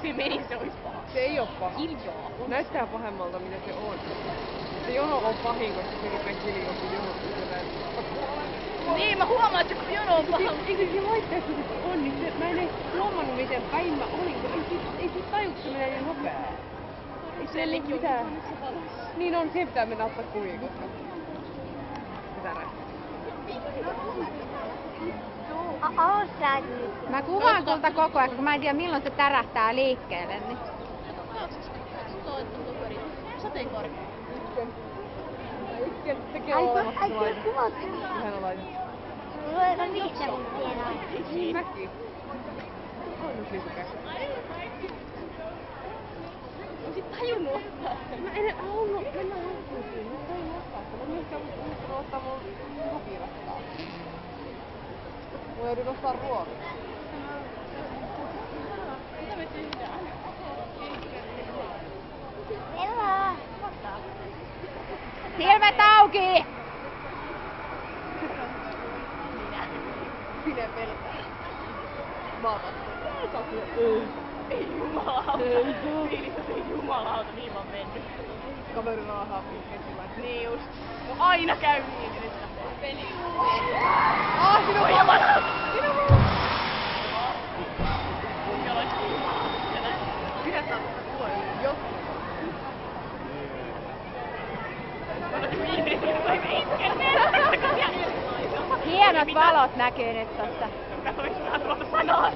se meni, se olisi paha. Se ei oo paha. Hiljaa. Näyttää pahemmalta mitä se on. Se jono on pahin, koska se rupee hiljaa kun jono Niin, mä huomaan, että kun jono on paha. Eikö se laittaa, että se on, niin se, mä en edes huomannut miten päin mä olin, kun ei sit taju, kun se menee niin nopea. Ei se ole mitään. Niin on, siihen pitää mennä ottaa kuvia, koska... Mitä näin? Mä kuvaan sulta koko ajan, kun mä en tiedä milloin se tärähtää liikkeelle. Niin. Sateenkaari. Sekin on olemassa laite. Yhden on laite. Mäkin. On nyt lisäkäs. Olisit tajunnut ottaa sen. Mä en halunnut mennä hankkuusiin. Mä tein ottaa sitä. Mä myöskään muistanut ottaa mun lukirastaa. Mä joudun ostaa ruokaa. Mitä me tehdään? Silmät auki! Minä pelkään. Mä oon Ei jumalauta. Fiilistä se jumalauta, niin mä oon mennyt. kaverilla on happy heti. Niin just. No aina käy niin, että peli. Sinun jumalauta! Pidä tällaista kuva, jos Hienot valot näkyy nyt tossa. Mä olisin tuolta sanoa.